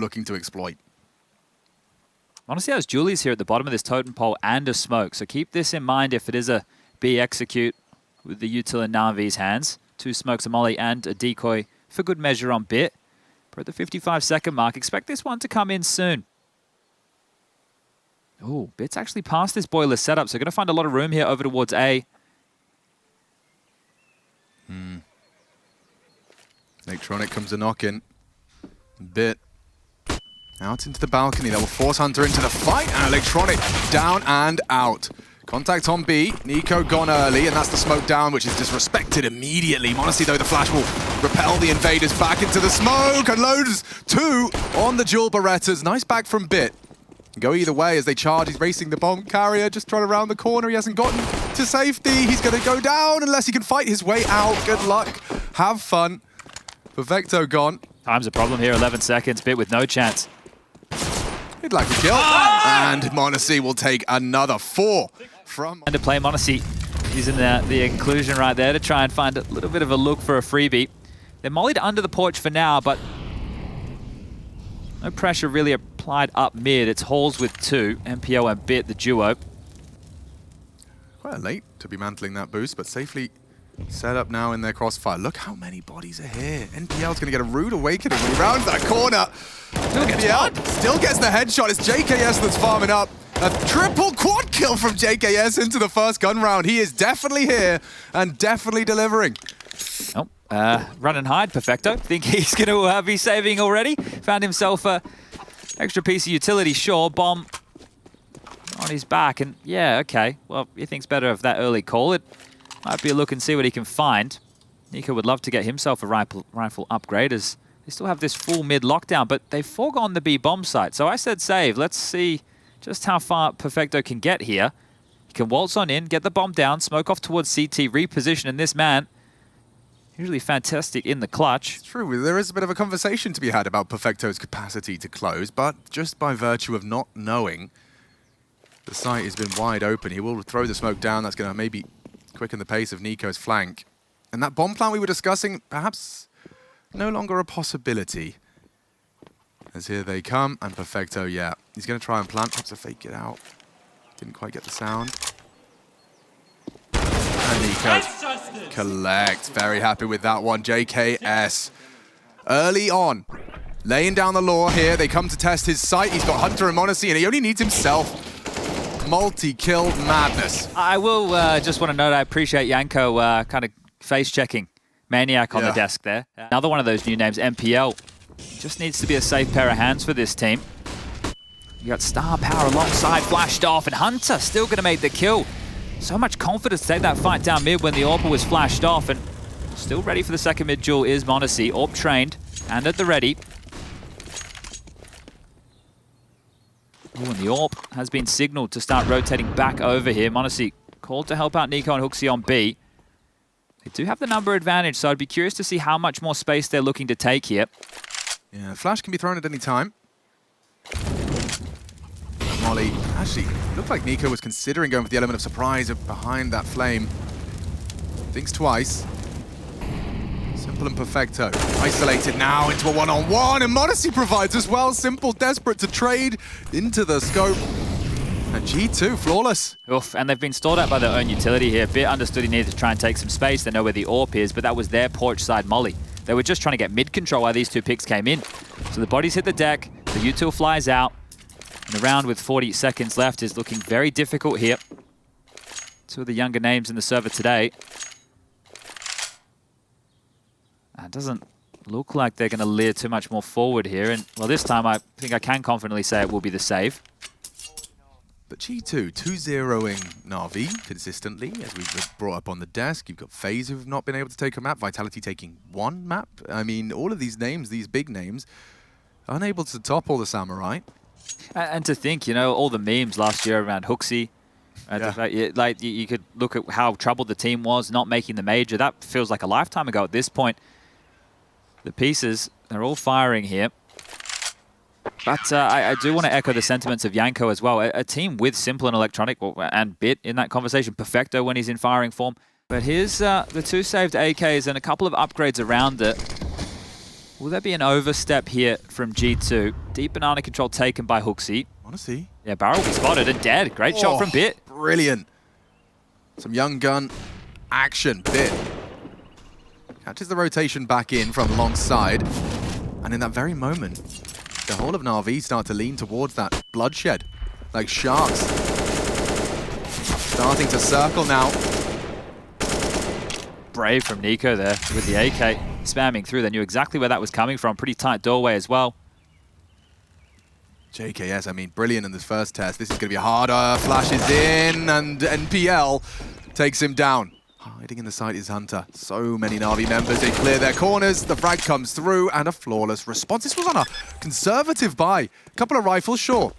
looking to exploit. Honestly, there's Julie's here at the bottom of this totem pole and a smoke. So keep this in mind if it is a B execute with the util in NaVi's hands. 2 smokes, a molly, and a decoy for good measure on Bit. We're at the 55-second mark. Expect this one to come in soon. Oh, Bit's actually past this boiler setup, so going to find a lot of room here over towards A. Electronic comes a knock-in. Bit out into the balcony. That will force Hunter into the fight. And Electronic down and out. Contact on B. niko gone early, and that's the smoke down, which is disrespected immediately. Modesty, though, the flash will repel the invaders back into the smoke. And loads 2 on the dual Berettas. Nice back from Bit. Go either way as they charge. He's racing the bomb carrier, just trying to round the corner. He hasn't gotten to safety. He's going to go down unless he can fight his way out. Good luck. Have fun. Perfecto gone. Time's a problem here, 11 seconds. Bit with no chance. He'd like a kill. And Monacy will take another 4 from... And to play Monacy using the inclusion right there to try and find a little bit of a look for a freebie. They're mollied under the porch for now, but no pressure really applied up mid. It's Halls with 2, MPO and Bit, the duo. Quite late to be mantling that boost, but safely set up now in their crossfire. Look how many bodies are here. NPL's going to get a rude awakening when he rounds that corner. Still gets the headshot. It's JKS that's farming up. A triple quad kill from JKS into the first gun round. He is definitely here and definitely delivering. Oh, run and hide, Perfecto. Think he's going to be saving already. Found himself a extra piece of utility. Sure, bomb on his back. And yeah, okay. Well, he thinks better of that early call. It might be a look and see what he can find. niko would love to get himself a rifle upgrade as they still have this full mid lockdown, but they've foregone the B bomb site. So I said save. Let's see just how far Perfecto can get here. He can waltz on in, get the bomb down, smoke off towards CT, reposition, and this man, usually fantastic in the clutch. It's true, there is a bit of a conversation to be had about Perfecto's capacity to close, but just by virtue of not knowing, the site has been wide open. He will throw the smoke down. That's going to maybe quicken the pace of niko's flank. And that bomb plant we were discussing, perhaps no longer a possibility. As here they come, and Perfecto, yeah. He's going to try and plant, perhaps a fake it out. Didn't quite get the sound. And niko collects. Very happy with that one. JKS early on, laying down the law here. They come to test his sight. He's got Hunter and Monacy, and he only needs himself. Multi-kill madness. I will just want to note I appreciate Yanko kind of face-checking Maniac on the desk there. Another one of those new names, MPL. Just needs to be a safe pair of hands for this team. You got Star Power alongside, flashed off, and Hunter still going to make the kill. So much confidence to take that fight down mid when the AWP was flashed off, and still ready for the second mid duel is Monacy. AWP trained and at the ready. Ooh, and the AWP has been signaled to start rotating back over here. Monacy called to help out niko and Huxi on B. They do have the number advantage, so I'd be curious to see how much more space they're looking to take here. Yeah, flash can be thrown at any time. Molly, actually, looked like niko was considering going for the element of surprise behind that flame. Thinks twice. Simple and Perfecto. Isolated now into a one-on-one, and Monacy provides as well. Simple, desperate to trade into the scope. And G2, flawless. Oof, and they've been stalled out by their own utility here. Bit understood he needed to try and take some space. They know where the AWP is, but that was their porch side molly. They were just trying to get mid control while these 2 picks came in. So the bodies hit the deck, the util flies out, and the round with 40 seconds left is looking very difficult here. 2 of the younger names in the server today. It doesn't look like they're going to leer too much more forward here. And, well, this time I think I can confidently say it will be the save. But G2, 2-0ing NaVi consistently, as we've brought up on the desk. You've got FaZe who've not been able to take a map, Vitality taking 1 map. I mean, all of these names, these big names, unable to topple the Samurai. And to think, you know, all the memes last year around Huxi, like you could look at how troubled the team was, not making the major. That feels like a lifetime ago at this point. The pieces, they're all firing here. But I do want to echo the sentiments of Yanko as well. A team with Simple and Electronic, and Bit in that conversation. Perfecto when he's in firing form. But here's the 2 saved AKs and a couple of upgrades around it. Will there be an overstep here from G2? Deep banana control taken by HooXi. Honestly. Yeah, Barrel will be spotted and dead. Great shot from Bit. Brilliant. Some young gun action. Bit catches the rotation back in from alongside. And in that very moment, the whole of NaVi start to lean towards that bloodshed. Like sharks. Starting to circle now. Brave from niko there with the AK. Spamming through. They knew exactly where that was coming from. Pretty tight doorway as well. JKS, I mean, brilliant in this first test. This is going to be harder. Flashes in, and NPL takes him down. Hiding in the site is Hunter. So many NaVi members. They clear their corners. The frag comes through, and a flawless response. This was on a conservative buy. A couple of rifles, sure.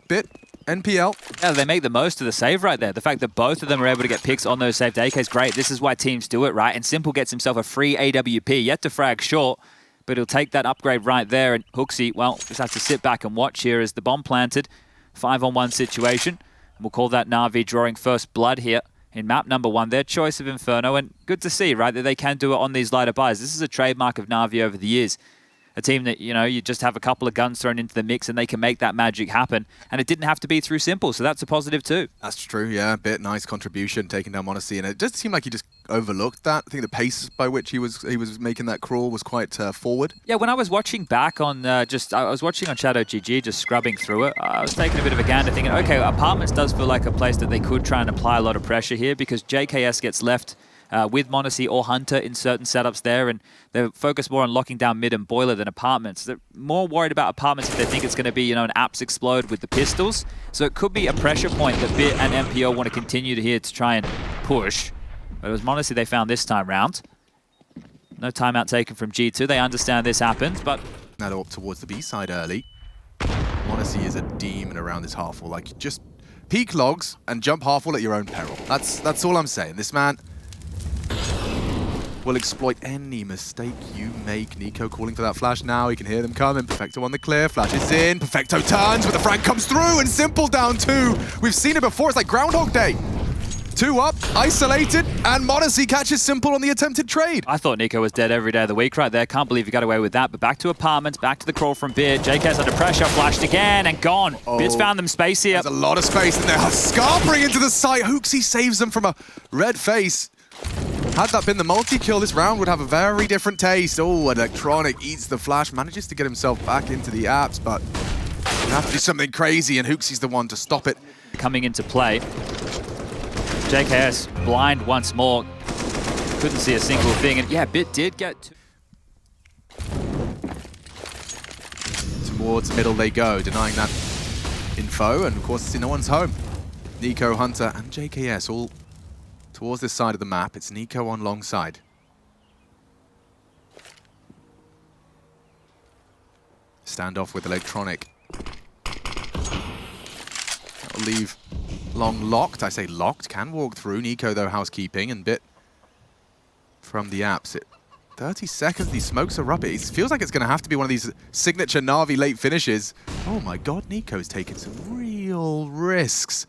Bit, NPL. Yeah, they make the most of the save right there. The fact that both of them are able to get picks on those saved AKs, great. This is why teams do it, right? And Simple gets himself a free AWP. Yet to frag short, but he'll take that upgrade right there. And HooXi, well, just has to sit back and watch here as the bomb planted. 5-on-1 situation. And we'll call that NaVi drawing first blood here in map number 1. Their choice of Inferno. And good to see, right, that they can do it on these lighter buys. This is a trademark of NaVi over the years. A team that, you know, you just have a couple of guns thrown into the mix and they can make that magic happen. And it didn't have to be through Simple, so that's a positive too. That's true, yeah. Bit nice contribution, taking down Monacy, and it just seemed like he just overlooked that. I think the pace by which he was making that crawl was quite forward. Yeah, when I was watching back on I was watching on Shadow GG, just scrubbing through it. I was taking a bit of a gander, thinking, okay, Apartments does feel like a place that they could try and apply a lot of pressure here because JKS gets left with Monacy or Hunter in certain setups there, and they focus more on locking down mid and boiler than Apartments. They're more worried about Apartments if they think it's going to be, you know, an apps explode with the pistols. So it could be a pressure point that Bit and MPO want to continue to here to try and push. But it was Monacy they found this time round. No timeout taken from G2. They understand this happens, but That up towards the B side early. Monacy is a demon around this half wall. Like, just peek logs and jump half wall at your own peril. That's all I'm saying. This man will exploit any mistake you make. niko calling for that flash now. He can hear them coming. Perfecto on the clear. Flashes in. Perfecto turns, but the frag comes through, and Simple down 2. We've seen it before. It's like Groundhog Day. 2 up, isolated, and Monacy catches Simple on the attempted trade. I thought niko was dead every day of the week right there. Can't believe he got away with that. But back to Apartments, back to the crawl from Bit. JK's under pressure, flashed again, and gone. Bit's found them space here. There's a lot of space in there. Scarpering into the site. HooXi saves them from a red face. Had that been the multi-kill, this round would have a very different taste. Oh, Electronic eats the flash, manages to get himself back into the apps, but you have to do something crazy, and HooXi's the one to stop it. Coming into play. JKS blind once more. Couldn't see a single thing, and yeah, Bit did get Towards middle they go, denying that info, and of course it's no one's home. niko, Hunter, and JKS all towards this side of the map. It's niko on long side. Standoff with Electronic. That'll leave long locked. I say locked. Can walk through. niko, though, housekeeping, and Bit from the apps. 30 seconds, these smokes are up. It feels like it's going to have to be one of these signature NaVi late finishes. Oh my god, niko's taking some real risks.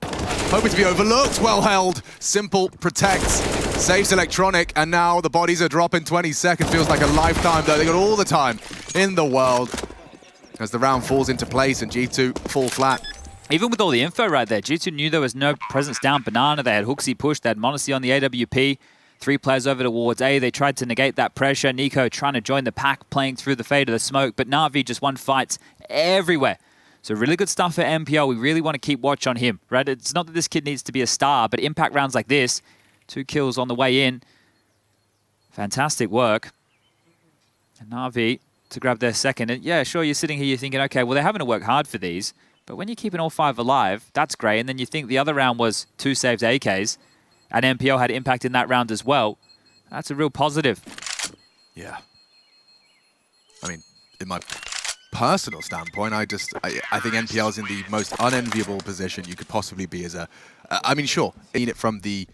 Hoping to be overlooked, well held. Simple protects, saves Electronic, and now the bodies are dropping 20 seconds. Feels like a lifetime though. They got all the time in the world as the round falls into place and G2 fall flat. Even with all the info right there, G2 knew there was no presence down banana. They had HooXi pushed, they had Monacy on the AWP. 3 players over towards A. They tried to negate that pressure. niko trying to join the pack, playing through the fade of the smoke, but NaVi just won fights everywhere. So really good stuff for MPL. We really want to keep watch on him, right? It's not that this kid needs to be a star, but impact rounds like this, 2 kills on the way in. Fantastic work. And NaVi to grab their second. And yeah, sure, you're sitting here, you're thinking, okay, well, they're having to work hard for these. But when you're keeping all 5 alive, that's great. And then you think the other round was 2 saved AKs, and MPL had impact in that round as well. That's a real positive. Yeah. I mean, in my personal standpoint, I think NPL is in the most unenviable position you could possibly be as a... I mean, sure, in it from the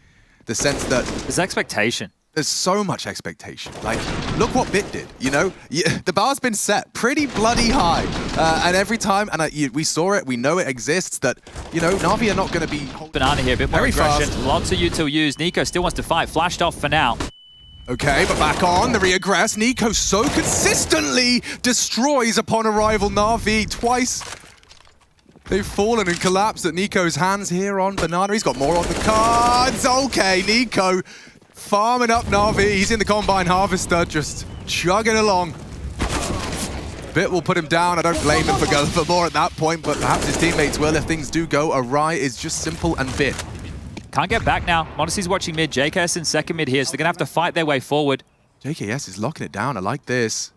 sense that... There's expectation. There's so much expectation. Like, look what Bit did, you know? The bar's been set pretty bloody high. And every time, and we saw it, we know it exists, that, you know, NaVi are not going to be... Banana here, a bit more very aggression. fast. Lots of util used. niko still wants to fight. Flashed off for now. Okay, but back on, the reaggress. niko so consistently destroys upon arrival NaVi twice. They've fallen and collapsed at niko's hands here on Banana. He's got more on the cards. Okay, niko farming up NaVi. He's in the Combine Harvester, just chugging along. Bit will put him down. I don't blame him for going for more at that point, but perhaps his teammates will if things do go awry. It's just Simple and Bit. Can't get back now. Modesty's watching mid. JKS in second mid here, so they're going to have to fight their way forward. JKS is locking it down. I like this.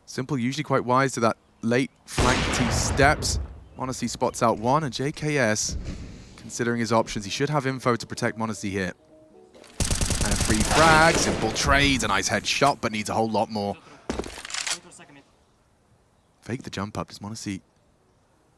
Simple usually quite wise to that late flank T steps. Modesty spots out one, and JKS, considering his options, he should have info to protect Modesty here. And a free frag. Simple trades. A nice headshot, but needs a whole lot more. Fake the jump up. Does Modesty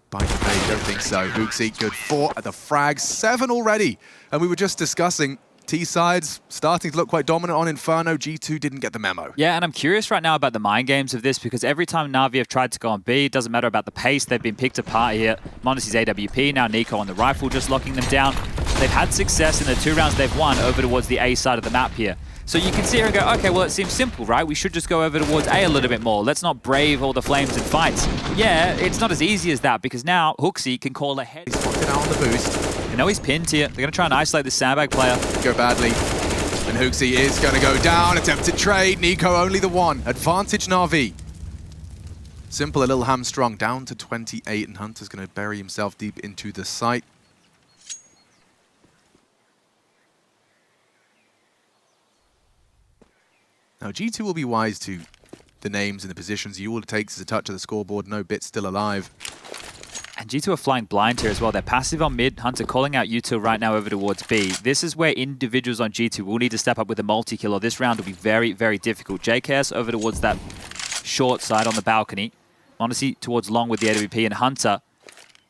bite the bait? Don't think so. xantares good 4 at the frag. 7 already. And we were just discussing T-sides starting to look quite dominant on Inferno. G2 didn't get the memo. Yeah, and I'm curious right now about the mind games of this, because every time NaVi have tried to go on B, it doesn't matter about the pace, they've been picked apart here. Modesty's AWP, now niko on the rifle just locking them down. They've had success in the 2 rounds they've won over towards the A side of the map here. So you can sit here and go, okay, well, it seems simple, right? We should just go over towards A a little bit more. Let's not brave all the flames and fights. Yeah, it's not as easy as that, because now xantares can call ahead. He's locking out on the boost. You know he's pinned here. They're going to try and isolate this sandbag player. Go badly. And xantares is going to go down. Attempted trade. niko only the one. Advantage NaVi. Simple a little hamstrung. Down to 28, and Hunter's going to bury himself deep into the site. Now, G2 will be wise to the names and the positions. All it takes is a touch of the scoreboard. No Bit still alive. And G2 are flying blind here as well. They're passive on mid. Hunter calling out util right now over towards B. This is where individuals on G2 will need to step up with a multi-kill, or this round will be very, very difficult. JKS over towards that short side on the balcony. Modesty towards long with the AWP, and Hunter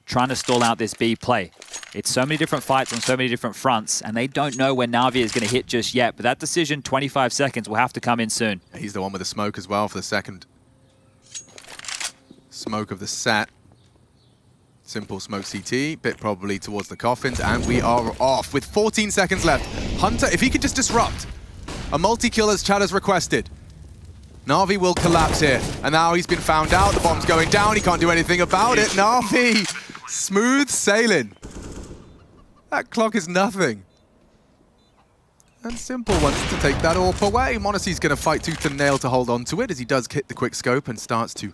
trying to stall out this B play. It's so many different fights on so many different fronts, and they don't know when NaVi is going to hit just yet. But that decision, 25 seconds, will have to come in soon. He's the one with the smoke as well for the second smoke of the set. Simple smoke CT, Bit probably towards the coffins, and we are off with 14 seconds left. Hunter, if he could just disrupt a multi-kill as Chad has requested, NaVi will collapse here. And now he's been found out, the bomb's going down, he can't do anything about it. NaVi, smooth sailing. That clock is nothing. And Simple wants to take that AWP away. Modesty's going to fight tooth and nail to hold on to it as he does hit the quick scope and starts to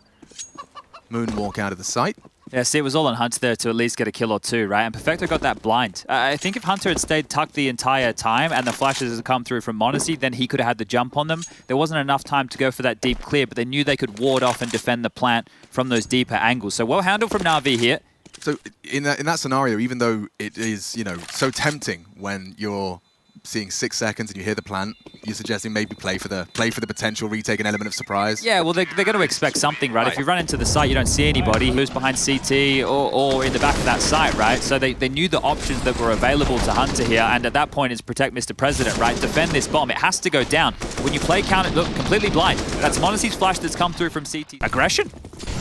moonwalk out of the sight. Yeah, see, it was all on Hunter there to at least get a kill or two, right? And Perfecto got that blind. I think if Hunter had stayed tucked the entire time and the flashes had come through from Modesty, then he could have had the jump on them. There wasn't enough time to go for that deep clear, but they knew they could ward off and defend the plant from those deeper angles. So well handled from NaVi here. So in that scenario, even though it is, you know, so tempting when you're seeing 6 seconds and you hear the plant, you're suggesting maybe play for the potential retake, an element of surprise. Yeah, well, they're going to expect something, right? If you run into the site, you don't see anybody who's behind CT or in the back of that site, right? So they knew the options that were available to Hunter here, and at that point, it's protect Mr. President, right? Defend this bomb. It has to go down. When you play counter, look, completely blind. That's Modesty's flash that's come through from CT. Aggression?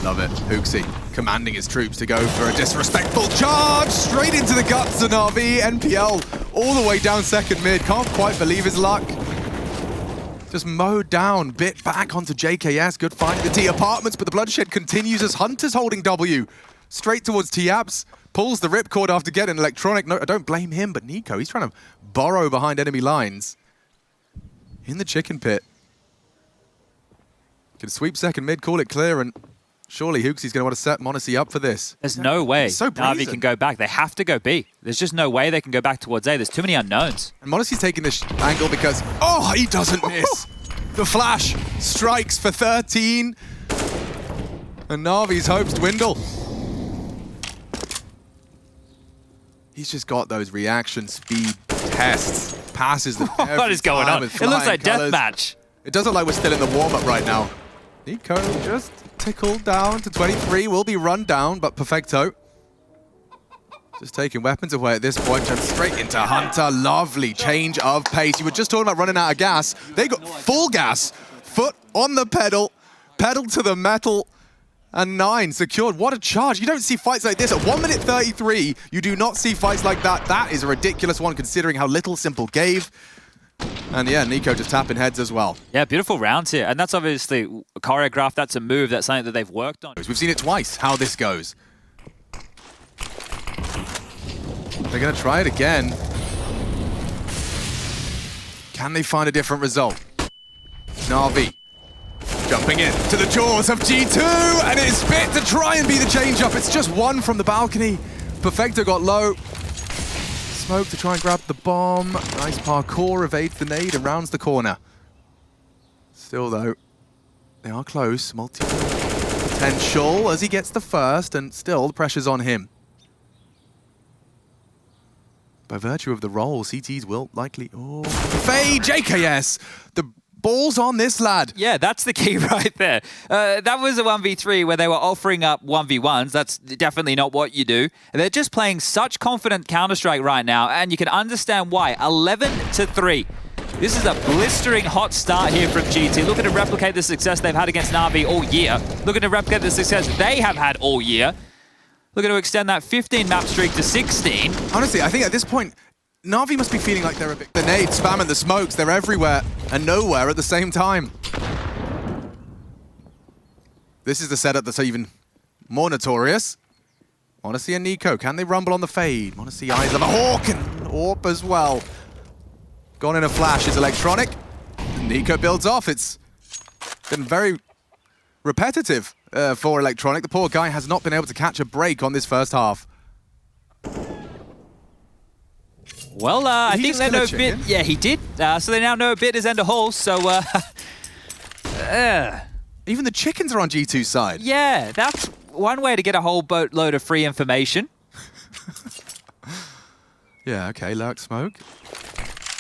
Love it. xantares commanding his troops to go for a disrespectful charge straight into the guts of NaVi. NPL all the way down second mid. Can't quite believe his luck. Just mowed down. Bit back onto JKS. Good find in the T apartments, but the bloodshed continues as Hunter's holding W. Straight towards T-Apps. Pulls the ripcord after getting electronic. No, I don't blame him, but niko, he's trying to burrow behind enemy lines. In the chicken pit. Can sweep second mid, call it clear, and surely xantares going to want to set Modesty up for this. There's no way so NaVi can go back. They have to go B. There's just no way they can go back towards A. There's too many unknowns. And Modesty's taking this angle because, oh, he doesn't miss. The flash strikes for 13. And NaVi's hopes dwindle. He's just got those reaction speed tests. Passes the What is going on? It looks like deathmatch. It doesn't look like we're still in the warm-up right now. niko just tickled down to 23, will be run down, but Perfecto just taking weapons away at this point, and straight into Hunter. Lovely change of pace. You were just talking about running out of gas. They got full gas, foot on the pedal to the metal, and 9 secured. What a charge. You don't see fights like this. At 1 minute 33, you do not see fights like that. That is a ridiculous one considering how little Simple gave. And yeah, niko just tapping heads as well. Yeah, beautiful rounds here. And that's obviously choreographed. That's a move. That's something that they've worked on. We've seen it twice, how this goes. They're going to try it again. Can they find a different result? NaVi jumping in to the jaws of G2, and it's bit to try and be the change-up. It's just one from the balcony. Perfecto got low. Smoke to try and grab the bomb. Nice parkour, evades the nade and rounds the corner. Still though, they are close. Multi-potential as he gets the first, and still the pressure's on him. By virtue of the roll, CTs will likely... Oh, fade JKS! The ball's on this lad. Yeah, that's the key right there. That was a 1v3 where they were offering up 1v1s. That's definitely not what you do. They're just playing such confident Counter-Strike right now, and you can understand why. 11-3. This is a blistering hot start here from GT. Looking to replicate the success they've had against NaVi all year. Looking to replicate the success they have had all year. Looking to extend that 15-map streak to 16. Honestly, I think at this point, NaVi must be feeling like they're a bit... The nades, spamming the smokes, they're everywhere and nowhere at the same time. This is the setup that's even more notorious. Want to see a niko. Can they rumble on the fade? Want to see eyes of a hawk and AWP as well. Gone in a flash is electronic. niko builds off. It's been very repetitive for electronic. The poor guy has not been able to catch a break on this first half. Well, I think they know a bit. Yeah, he did. So they now know a bit is Ender Hall. So, even the chickens are on G2's side. Yeah, that's one way to get a whole boatload of free information. Yeah, okay, lurk smoke.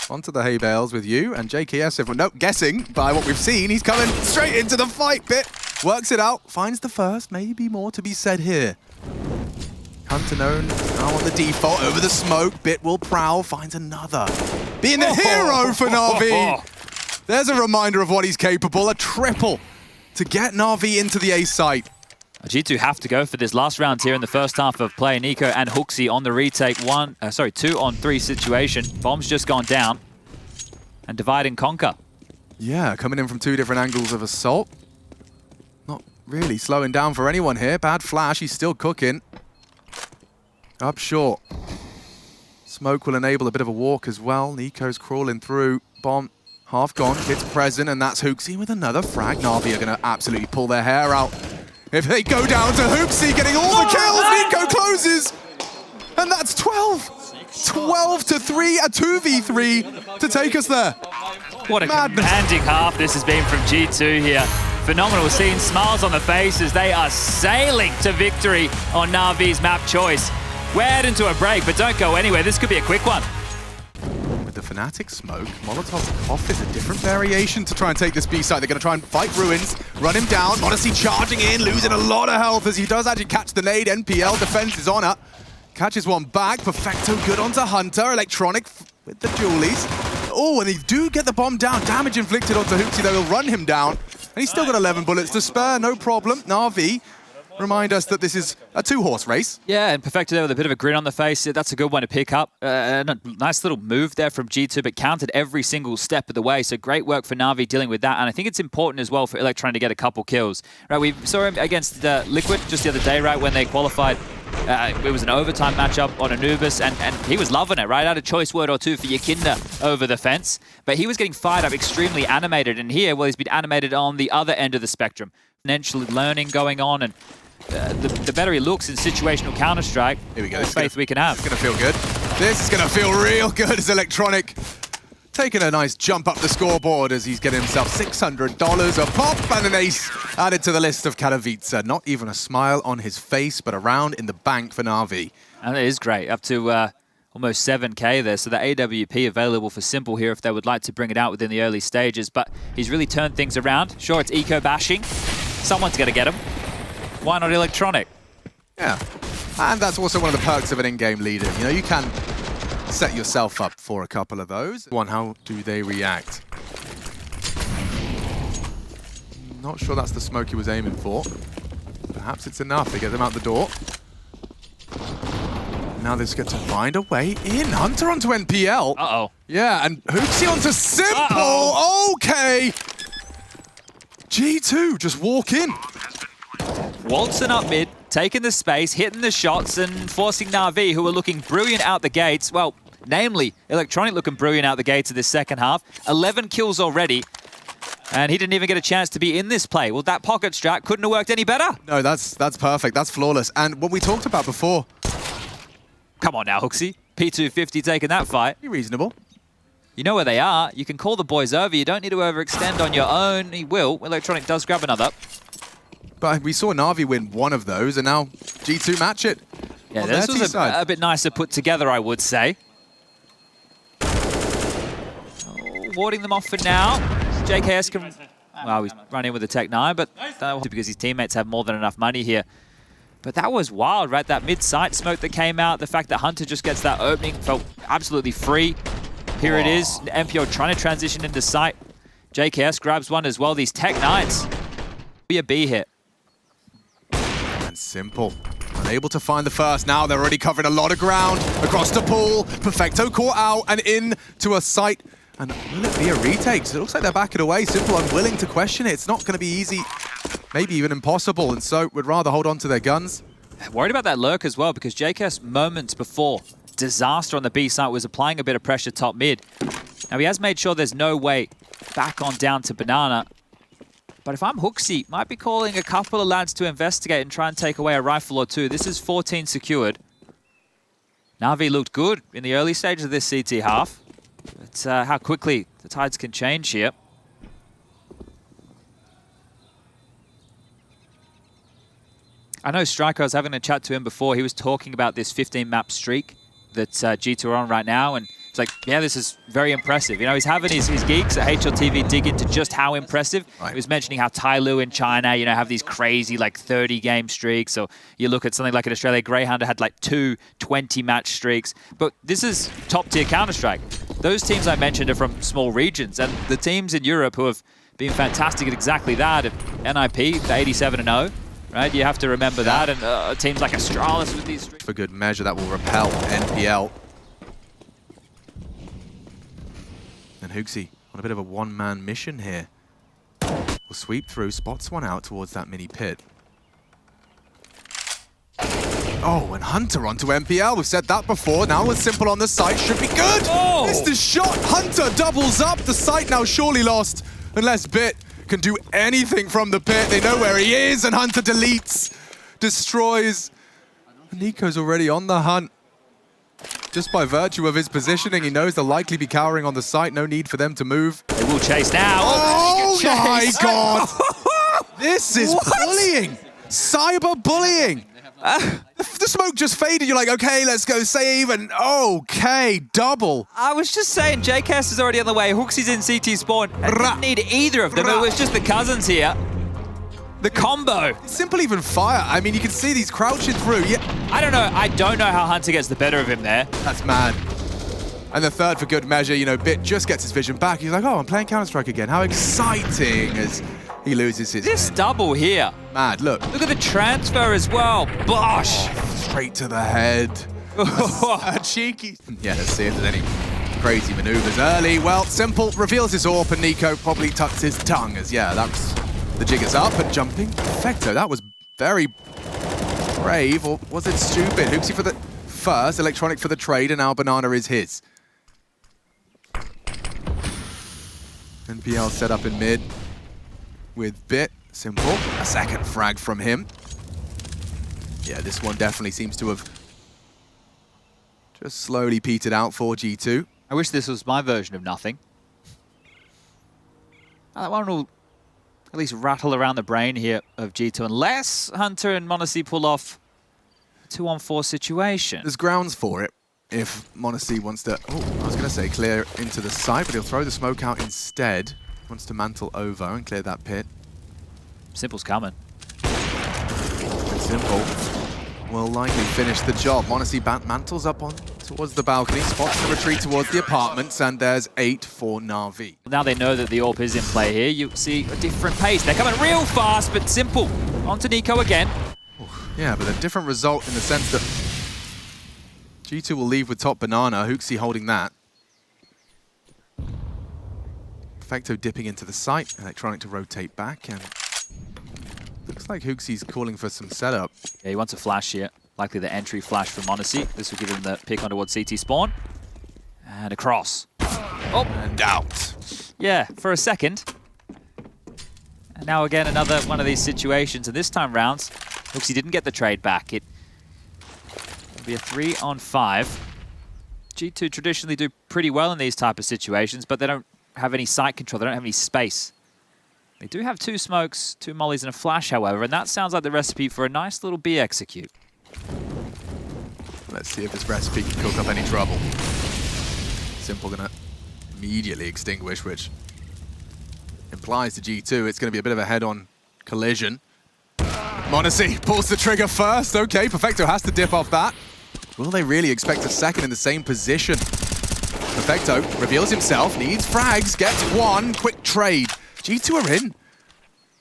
Onto the hay bales with you and JKS. If we're not guessing by what we've seen, he's coming straight into the fight bit. Works it out, finds the first. Maybe more to be said here. Hunter known now on the default over the smoke. Bit will prowl, finds another. Being the hero for NaVi. There's a reminder of what he's capable. A triple to get NaVi into the A site. G2 have to go for this last round here in the first half of play. niko and HooXi on the retake. 2-on-3 situation. Bomb's just gone down. And divide and conquer. Yeah, coming in from two different angles of assault. Not really slowing down for anyone here. Bad flash, he's still cooking. Up short. Smoke will enable a bit of a walk as well. niko's crawling through. Bomb half gone, Kit's present, and that's HooXi with another frag. NaVi are going to absolutely pull their hair out. If they go down to HooXi getting all the kills, niko closes! And that's 12! 12-3, a 2v3 to take us there. What a commanding half this has been from G2 here. Phenomenal scene, smiles on the faces. They are sailing to victory on NaVi's map choice. We're heading into a break, but don't go anywhere. This could be a quick one. With the Fnatic smoke, Molotov Cough is a different variation to try and take this B site. They're going to try and fight Ruins, run him down. Odyssey charging in, losing a lot of health as he does actually catch the nade. NPL defense is on it. Catches one back. Perfecto good onto Hunter. Electronic with the dualies. Oh, and they do get the bomb down. Damage inflicted onto HooXi. They will run him down. And he's still got 11 bullets to spare. No problem. NaVi remind us that this is a two-horse race. Yeah, and Perfecto there with a bit of a grin on the face. That's a good one to pick up. A nice little move there from G2, but counted every single step of the way. So great work for NaVi dealing with that. And I think it's important as well for Electronic to get a couple kills. Right, we saw him against Liquid just the other day, right, when they qualified. It was an overtime matchup on Anubis, and he was loving it, right? Had a choice word or two for Yakinda over the fence. But he was getting fired up, extremely animated. And here, well, he's been animated on the other end of the spectrum. Exponential learning going on, and the better he looks in situational Counter-Strike, here we go. More faith we can have. It's going to feel good. This is going to feel real good as Electronic taking a nice jump up the scoreboard as he's getting himself $600 a pop and an ace added to the list of Katowice. Not even a smile on his face, but a round in the bank for NaVi. And it is great, up to almost 7K there. So the AWP available for Simple here if they would like to bring it out within the early stages. But he's really turned things around. Sure, it's eco bashing. Someone's going to get him. Why not Electronic? Yeah, and that's also one of the perks of an in-game leader. You know, you can set yourself up for a couple of those. One, how do they react? Not sure that's the smoke he was aiming for. Perhaps it's enough. They get them out the door. Now they just get to find a way in. Hunter onto NPL. Uh-oh. Yeah, and Hoopsie onto Simple. Okay. G2 just walk in. Waltzing up mid, taking the space, hitting the shots, and forcing NaVi, who are looking brilliant out the gates. Well, namely, Electronic looking brilliant out the gates of this second half. 11 kills already. And he didn't even get a chance to be in this play. Well, that pocket strat couldn't have worked any better. No, that's perfect. That's flawless. And what we talked about before. Come on now, Hooksy. P250 taking that fight. Be reasonable. You know where they are. You can call the boys over. You don't need to overextend on your own. He will. Electronic does grab another. But we saw Navi win one of those, and now G2 match it. Yeah, this was a bit nicer put together, I would say. Oh, warding them off for now. JKS can... Well, he's run in with the Tech 9, but because his teammates have more than enough money here. But that was wild, right? That mid-sight smoke that came out, the fact that Hunter just gets that opening, felt absolutely free. Here it is, MPO trying to transition into sight. JKS grabs one as well. These Tech 9s. Be a B hit. And Simple. Unable to find the first. Now they're already covering a lot of ground. Across the pool. Perfecto caught out and in to a site. And will it be a retake? So it looks like they're backing away. Simple unwilling to question it. It's not going to be easy. Maybe even impossible. And so would rather hold on to their guns. Worried about that lurk as well, because JKS moments before, disaster on the B site, was applying a bit of pressure top mid. Now he has made sure there's no way back on down to Banana. But if I'm Hooksy, might be calling a couple of lads to investigate and try and take away a rifle or two. This is 14 secured. NaVi looked good in the early stages of this CT half. But how quickly the tides can change here. I know Striker, I was having a chat to him before. He was talking about this 15-map streak that G2 are on right now. And it's like, yeah, this is very impressive. You know, he's having his geeks at HLTV dig into just how impressive. Right. He was mentioning how Tyloo in China, you know, have these crazy, like, 30-game streaks. Or you look at something like an Australia Greyhound had, like, 2 20-match streaks. But this is top-tier Counter-Strike. Those teams I mentioned are from small regions. And the teams in Europe who have been fantastic at exactly that, at NIP, the 87-0, right? You have to remember that. And teams like Astralis with these streaks. For good measure, that will repel NPL. And Hooksy on a bit of a one-man mission here. Will sweep through, spots one out towards that mini pit. Oh, and Hunter onto MPL. We've said that before. Now with Simple on the site, should be good. Oh! Missed the shot. Hunter doubles up. The site now surely lost. Unless Bit can do anything from the pit. They know where he is, and Hunter deletes, destroys. Nico's already on the hunt. Just by virtue of his positioning, he knows they'll likely be cowering on the site. No need for them to move. They will chase now. Oh my God! This is bullying! Cyber bullying! The smoke just faded. You're like, okay, let's go save, and okay, double. I was just saying, JKS is already on the way. Hooksy's in CT spawn. I didn't need either of them. It was just the cousins here. The combo. Simple even fire. I mean, you can see these crouching through. Yeah. I don't know how Hunter gets the better of him there. That's mad. And the third for good measure, you know, Bit just gets his vision back. He's like, oh, I'm playing Counter-Strike again. How exciting as he loses his This double here. Mad, look. Look at the transfer as well. Bosh. Straight to the head. Cheeky. Yeah, let's see if there's any crazy maneuvers early. Well, Simple reveals his AWP, and Nico probably tucks his tongue as, yeah, that's... The jig is up and jumping. Perfecto, that was very brave, or was it stupid? Hooksy for the first, Electronic for the trade, and now Banana is his. NPL set up in mid with Bit. Simple, a second frag from him. Yeah, this one definitely seems to have just slowly petered out for G2. I wish this was my version of nothing. That one will at least rattle around the brain here of G2, unless Hunter and m0NESY pull off a 2-on-4 situation. There's grounds for it if m0NESY wants to, I was going to say clear into the site, but he'll throw the smoke out instead. Wants to mantle over and clear that pit. Simple's coming. And Simple will likely finish the job. m0NESY mantles up on towards the balcony, spots the retreat towards the apartments, and there's 8 for NaVi. Now they know that the AWP is in play here. You see a different pace. They're coming real fast, but Simple onto Nico again. Yeah, but a different result in the sense that G2 will leave with top banana. Hooksy holding that. Perfecto dipping into the site. Electronic to rotate back, and looks like Hooksy's calling for some setup. Yeah, he wants a flash here. Likely the entry flash from Monacy. This will give him the pick on towards CT spawn. And across. Oh! And out. Yeah, for a second. And now again, another one of these situations. And this time round, Hooksy didn't get the trade back. It will be a 3-on-5. G2 traditionally do pretty well in these type of situations, but they don't have any site control. They don't have any space. They do have 2 smokes, 2 mollies, and a flash, however, and that sounds like the recipe for a nice little B execute. Let's see if this recipe can cook up any trouble. Simple gonna immediately extinguish, which implies to G2 it's gonna be a bit of a head-on collision. Monacy pulls the trigger first. Okay, Perfecto has to dip off that. Will they really expect a second in the same position? Perfecto reveals himself, needs frags, gets one, quick trade. G2 are in.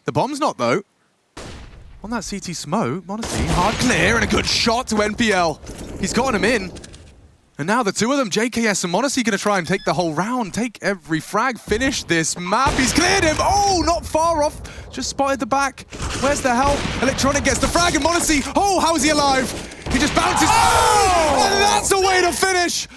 The bomb's not, though. On that CT smoke, Monacy, hard clear, and a good shot to NPL. He's gotten him in. And now the two of them, JKS and Monacy, going to try and take the whole round, take every frag, finish this map. He's cleared him. Oh, not far off. Just spotted the back. Where's the help? Electronic gets the frag, and Monacy, oh, how is he alive? He just bounces. Oh! And that's a way to finish.